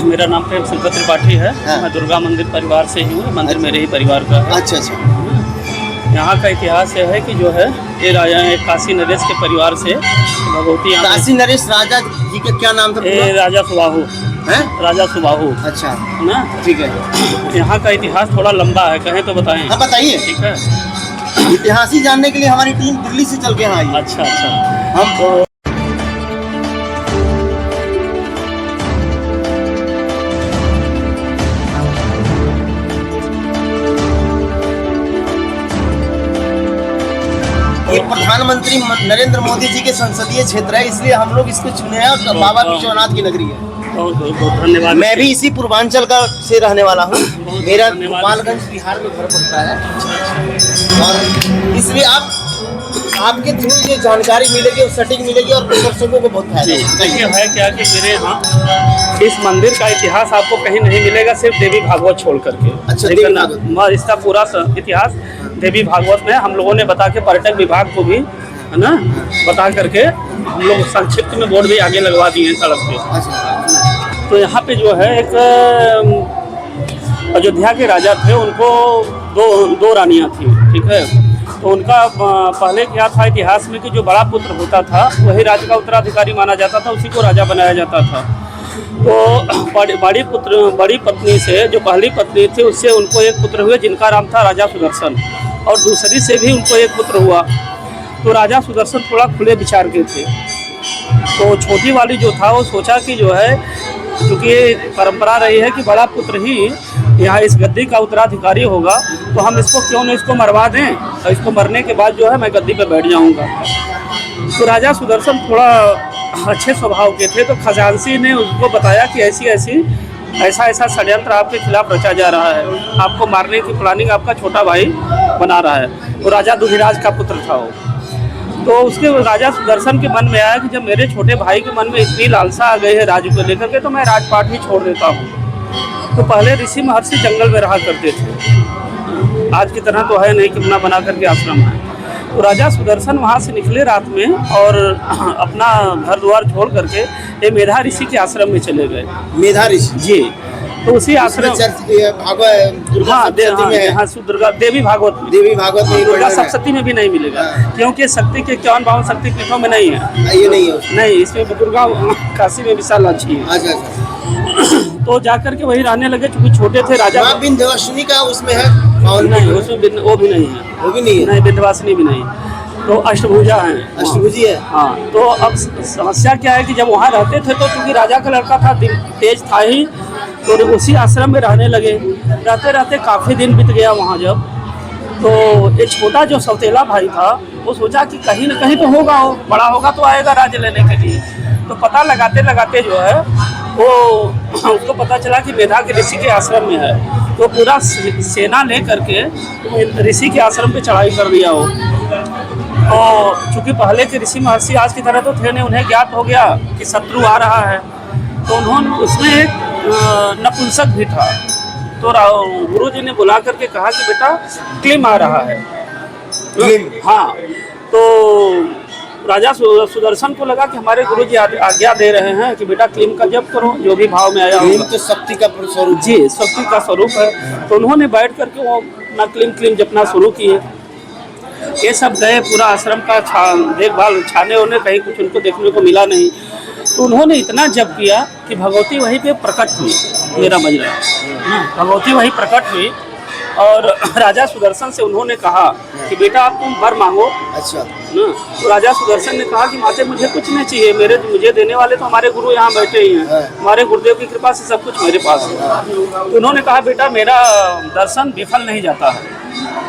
मेरा नाम प्रेम शंकर त्रिपाठी है। मैं दुर्गा मंदिर परिवार से ही हूँ। मंदिर मेरे ही परिवार का है। अच्छा। यहाँ का इतिहास यह है कि जो है ये राजा काशी नरेश के परिवार से भगवती। काशी नरेश राजा जी का क्या नाम था? ये राजा सुबाहु है। राजा सुबाहु। अच्छा ना, ठीक है। यहाँ का इतिहास थोड़ा लंबा है, कहें तो बताएं? हाँ बताइए। ठीक है। इतिहास ही जानने के लिए हमारी टीम दिल्ली से चल के यहाँ आई। अच्छा। हम तो ये प्रधानमंत्री नरेंद्र मोदी जी के संसदीय क्षेत्र है, इसलिए हम लोग इसको चुने हैं। और बाबा विश्वनाथ की नगरी है। बहुत धन्यवाद। मैं भी इसी पूर्वांचल का से रहने वाला हूँ। मेरा गोपालगंज बिहार में घर पड़ता है, और इसलिए आपके थ्रू ये जानकारी मिलेगी और सटीक मिलेगी और दर्शकों को बहुत फायदा। देखिए है क्या कि मेरे यहाँ इस मंदिर का इतिहास आपको कहीं नहीं मिलेगा, सिर्फ देवी भागवत छोड़ करके। अच्छा, इसका पूरा इतिहास देवी भागवत में हम लोगों ने बता के पर्यटक विभाग को भी, है ना, बता करके हम लोग संक्षिप्त में बोर्ड भी आगे लगवा दिए सड़क पे। तो यहाँ पे जो है एक अयोध्या के राजा थे, उनको दो रानियाँ थी। ठीक है। तो उनका पहले क्या था इतिहास में कि जो बड़ा पुत्र होता था वही राज्य का उत्तराधिकारी माना जाता था, उसी को राजा बनाया जाता था। तो बड़ी पत्नी से, जो पहली पत्नी थी, उससे उनको एक पुत्र हुए जिनका नाम था राजा सुदर्शन, और दूसरी से भी उनको एक पुत्र हुआ। तो राजा सुदर्शन थोड़ा खुले विचार के थे। तो छोटी वाली जो था वो सोचा कि जो है, क्योंकि परंपरा रही है कि बड़ा पुत्र ही यहाँ इस गद्दी का उत्तराधिकारी होगा, तो हम इसको क्यों न इसको मरवा दें, और इसको मरने के बाद जो है मैं गद्दी पर बैठ जाऊँगा। तो राजा सुदर्शन थोड़ा अच्छे स्वभाव के थे, तो खजानसी ने उसको बताया कि ऐसा षड्यंत्र आपके खिलाफ रचा जा रहा है, आपको मारने की प्लानिंग आपका छोटा भाई बना रहा है। वो राजा दुधिराज का पुत्र था वो। तो उसके राजा सुदर्शन के मन में आया कि जब मेरे छोटे भाई के मन में इतनी लालसा आ गई है राज्य को लेकर के, तो मैं राजपाट ही छोड़ देता हूँ। तो पहले ऋषि महर्षि जंगल में रहा करते थे, आज की तरह तो है नहीं कि बना करके आश्रम है। तो राजा सुदर्शन वहाँ से निकले रात में और अपना घर द्वार छोड़ करके ये मेधा ऋषि के आश्रम में चले गए। मेधा ऋषि जी। तो उसी आश्रम देवी भागवत में दुर्गा सप्तशती में भी नहीं मिलेगा, क्योंकि शक्ति के 51 शक्ति पीठों में नहीं है। ये नहीं, इसमें दुर्गा काशी में विशाल अच्छी है। तो जाकर के वही रहने लगे, चूंकि छोटे थे राजा। विंध्यवासिनी का उसमें है? नहीं, उसमें वो भी नहीं है। नहीं, विंध्यवासिनी भी नहीं। तो अष्टभुजा है। अष्टभुजी है। हाँ। तो अब समस्या क्या है कि जब वहाँ रहते थे तो चूंकि राजा का लड़का था, तेज था ही, तो उसी आश्रम में रहने लगे। रहते काफ़ी दिन बीत गया वहाँ। जब तो ये छोटा जो सौतेला भाई था वो सोचा कि कहीं न कहीं तो होगा, वो बड़ा होगा तो आएगा राज्य लेने के लिए। तो पता लगाते जो है वो उसको पता चला कि मेधा के ऋषि के आश्रम में है। तो पूरा सेना ले करके ऋषि के आश्रम पे चढ़ाई कर दिया वो। और चूँकि पहले के ऋषि महर्षि आज की तरह तो थे नहीं, उन्हें ज्ञात हो गया कि शत्रु आ रहा है। तो उन्होंने उसमें एक नपुंसक भी था। तो गुरुजी ने बुला करके कहा कि बेटा क्लेम आ रहा है। हाँ। तो राजा सुदर्शन को लगा कि हमारे गुरुजी आज्ञा दे रहे हैं कि बेटा क्लेम का जप करो, जो भी भाव में आया होगा। तो शक्ति का स्वरूप जी, शक्ति का स्वरूप है। तो उन्होंने बैठ करके वो अपना क्लेम जपना शुरू किए। ये सब गए पूरा आश्रम का देखभाल छाने होने, कहीं कुछ उनको देखने को मिला नहीं। तो उन्होंने इतना जप किया कि भगवती वहीं पे प्रकट हुई। मेरा बज रहा है, भगवती वहीं प्रकट हुई। और राजा सुदर्शन से उन्होंने कहा कि बेटा आप तुम वर मांगो। अच्छा। तो राजा सुदर्शन ने कहा कि माते मुझे कुछ नहीं चाहिए, मुझे देने वाले तो हमारे गुरु यहाँ बैठे ही हैं। हमारे गुरुदेव की कृपा से सब कुछ मेरे पास है। तो उन्होंने कहा बेटा मेरा दर्शन विफल नहीं जाता है।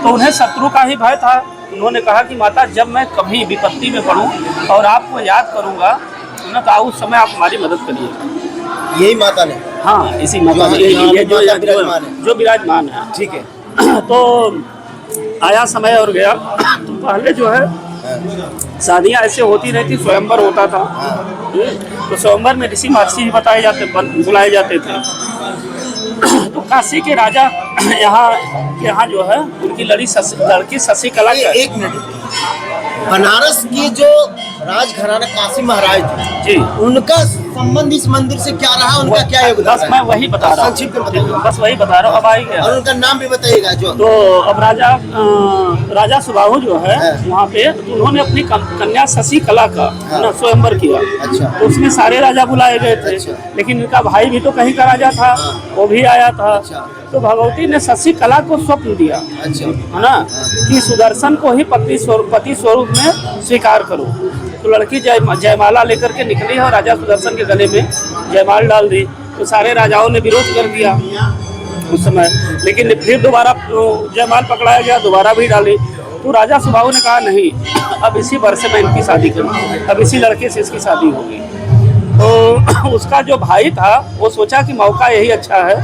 तो उन्हें शत्रु का ही भय था। उन्होंने कहा कि माता जब मैं कभी विपत्ति में पड़ूं और आपको याद करूंगा ना, तो उस समय आप हमारी मदद करिएगा। यही माता ने? हाँ, इसी माता ने, ये जो विराजमान है। ठीक है। तो आया समय और गया। तो पहले जो है शादियाँ ऐसे होती रहती, स्वयंवर होता था। तो स्वयंवर में ऋषि महर्षि बुलाए जाते थे। तो काशी के राजा यहाँ जो है उनकी लड़की शशिकला। एक मिनट, बनारस की जो राजघराना काशी महाराज थे जी, उनका संबंध इस मंदिर से क्या रहा, उनका क्या योगदान बस मैं वही बता रहा हूँ, संक्षिप्त में बताइए। बस वही बता रहा हूँ। अब आएंगे और उनका नाम भी बताइएगा जो। तो अब राजा सुबाहु जो है वहाँ पे तो उन्होंने अपनी कन्या शशि कला का ना स्वयंवर किया। अच्छा। तो उसमें सारे राजा बुलाए गए थे। अच्छा। लेकिन इनका भाई भी तो कहीं का राजा था, वो भी आया था। अच्छा। तो भगवती ने शशि कला को स्वप्न दिया, अच्छा। है ना, कि सुदर्शन को ही पति स्वरूप में स्वीकार करो। तो लड़की जयमाला लेकर के निकली और राजा सुदर्शन के गले में जयमाल डाल दी। तो सारे राजाओं ने विरोध कर दिया उस समय, लेकिन फिर दोबारा जयमाल पकड़ाया गया, दोबारा भी डाली। तो राजा सुबाहु ने कहा नहीं, अब इसी वर्ष में इनकी शादी करूँ, अब इसी लड़के से इसकी शादी होगी। तो उसका जो भाई था वो सोचा कि मौका यही अच्छा है,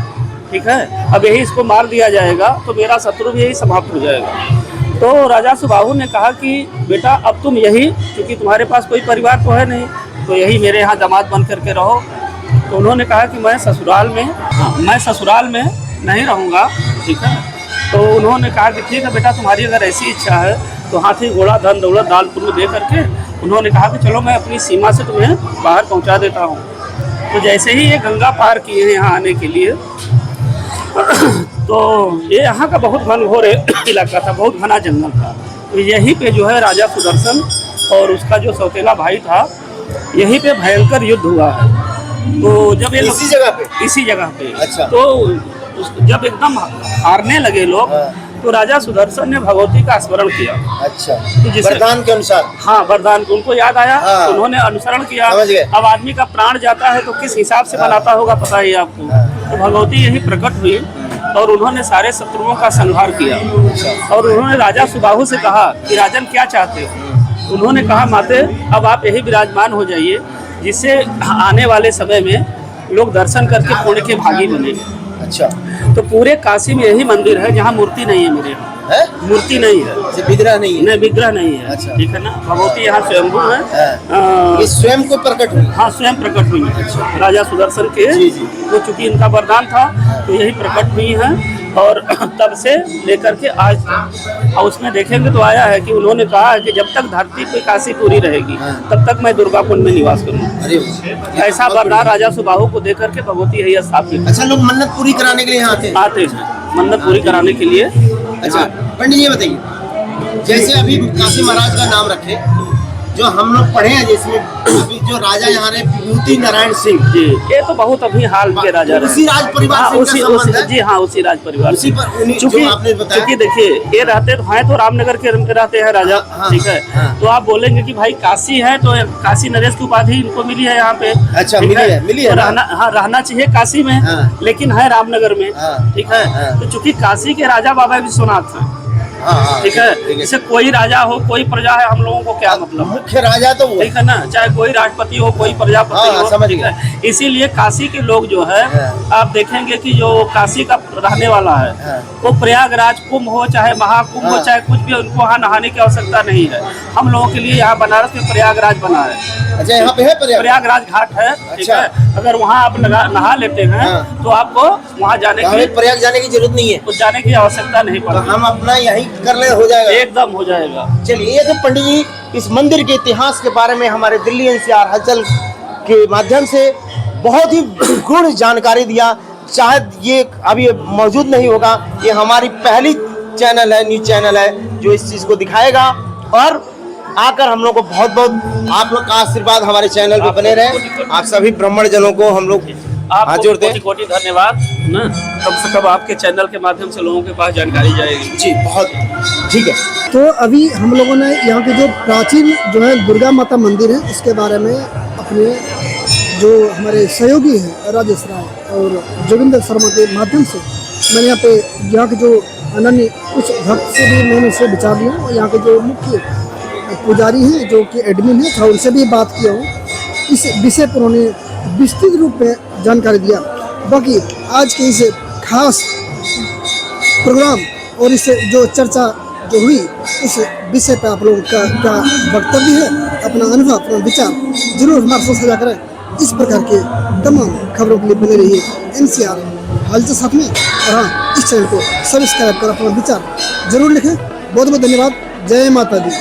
ठीक है, अब यही इसको मार दिया जाएगा तो मेरा शत्रु भी यही समाप्त हो जाएगा। तो राजा सुबाहु ने कहा कि बेटा अब तुम यही, क्योंकि तुम्हारे पास कोई परिवार तो है नहीं, तो यही मेरे यहाँ दामाद बन करके रहो। तो उन्होंने कहा कि मैं ससुराल में नहीं रहूँगा, ठीक है। तो उन्होंने कहा कि ठीक है बेटा, तुम्हारी अगर ऐसी इच्छा है तो हाथी घोड़ा धन दौलत दाल पुर दे करके उन्होंने कहा कि चलो मैं अपनी सीमा से तुम्हें बाहर पहुँचा देता हूँ। तो जैसे ही ये गंगा पार किए हैं यहाँ आने के लिए तो ये यहाँ का बहुत घनघोर इलाका था, बहुत घना जंगल था। तो यहीं पे जो है राजा सुदर्शन और उसका जो सौतेला भाई था, यहीं पे भयंकर युद्ध हुआ है। तो जब ये इसी जगह पे। अच्छा। तो जब एकदम हारने लगे लोग, तो राजा सुदर्शन ने भगवती का स्मरण किया। अच्छा। वरदान के अनुसार। हाँ, वरदान को उनको याद आया। तो उन्होंने अनुसरण किया। अब आदमी का प्राण जाता है तो किस हिसाब से बनाता होगा पता ही आपको। तो भगवती यही प्रकट हुई और उन्होंने सारे शत्रुओं का संहार किया। और उन्होंने राजा सुबाहु से कहा कि राजन क्या चाहते हो। उन्होंने कहा माते अब आप यही विराजमान हो जाइए, जिससे आने वाले समय में लोग दर्शन करके पुण्य के भागी बने। अच्छा। तो पूरे काशी में यही मंदिर है जहाँ मूर्ति नहीं है मेरे यहाँ, मूर्ति नहीं है, विग्रह नहीं है। नहीं, विग्रह नहीं है। अच्छा। ठीक है ना, भगवती यहाँ स्वयंभू है। ये स्वयं को प्रकट हुई। हाँ, स्वयं प्रकट हुई है। अच्छा। राजा सुदर्शन के तो चूंकि इनका वरदान था तो यही प्रकट हुई है। और तब से लेकर के आज, और उसमें देखेंगे तो आया है कि उन्होंने कहा है कि जब तक धरती पे काशी पूरी रहेगी तब तक मैं दुर्गाकुंड में निवास करूँगा। ऐसा वरदान राजा सुबाहु को देकर के भगवती यही स्थापित। अच्छा, लोग मन्नत पूरी कराने के लिए आते हैं मन्नत पूरी कराने के लिए। अच्छा पंडित जी बताइए, जैसे अभी काशी महाराज का नाम रखे, जो हम लोग पढ़े हैं, जिसमें अभी जो राजा यहाँ रहे विभूति नारायण सिंह जी, ये तो बहुत अभी हाल के राजा रहे। उसी राज परिवार से इनका संबंध है। जी हाँ, उसी राज परिवार। उसी पर जो आपने बताया। क्योंकि देखिए ये रहते तो हैं तो रामनगर के रहते हैं राजा। ठीक है। तो आप बोलेंगे कि भाई काशी है तो काशी नरेश की उपाधि इनको मिली है यहाँ पे। अच्छा, मिली है। रहना चाहिए काशी में, लेकिन है रामनगर में। ठीक है। तो चूंकि काशी के राजा बाबा विश्वनाथ हैं, ठीक है, जैसे कोई राजा हो कोई प्रजा है, हम लोगों को क्या मतलब, मुख्य राजा तो वो, ठीक है ना, चाहे कोई राष्ट्रपति हो कोई प्रजापति हो, समझ ठीक है। इसीलिए काशी के लोग जो है आप देखेंगे कि जो काशी का रहने वाला है वो प्रयागराज कुंभ हो चाहे महाकुंभ हो चाहे कुछ भी, उनको वहाँ नहाने की आवश्यकता नहीं है। हम लोगों के लिए यहाँ बनारस में प्रयागराज बना है। अच्छा, यहाँ पे है प्रयागराज घाट है। ठीक है। अगर वहाँ आप नहा लेते हैं तो आपको वहाँ जाने की, प्रयाग जाने की जरूरत नहीं है, कुछ जाने की आवश्यकता नहीं पड़ती। हम अपना यही कर ले, हो जाएगा, एकदम हो जाएगा। चलिए, ये तो पंडित जी इस मंदिर के इतिहास के बारे में हमारे दिल्ली NCR हलचल के माध्यम से बहुत ही गुण जानकारी दिया। शायद ये अभी मौजूद नहीं होगा, ये हमारी पहली चैनल है, न्यूज चैनल है जो इस चीज को दिखाएगा। और आकर हम लोग को बहुत बहुत आप लोग का आशीर्वाद हमारे चैनल पे बने रहे। आप सभी ब्राह्मण जनों को हम लोग हाथ जोड़ते हैं। कोटि धन्यवाद ना, कम से कम आपके चैनल के माध्यम से लोगों के पास जानकारी जाएगी। जी, बहुत ठीक है। तो अभी हम लोगों ने यहाँ के जो प्राचीन जो है दुर्गा माता मंदिर है उसके बारे में अपने जो हमारे सहयोगी हैं राजेश राय और जोगिंदर शर्मा के माध्यम से मैंने यहाँ के जो अनन्य कुछ भक्त से भी मैंने उनसे विचार लिया और यहाँ के जो मुख्य पुजारी हैं जो कि एडमिन है, थोड़ा उनसे भी बात किया हूँ। इस विषय पर उन्होंने विस्तृत रूप में जानकारी दिया। बाकी आज के इस खास प्रोग्राम और इस जो चर्चा जो हुई उस विषय पर आप लोगों का क्या वक्तव्य है, अपना अनुभव अपना विचार जरूर हमारे साथ साझा करें। इस प्रकार के तमाम खबरों के लिए बने रहिए NCR हलचल साथ में। और हाँ, इस चैनल को सब्सक्राइब कर अपना विचार जरूर लिखें। बहुत बहुत धन्यवाद। जय माता दी।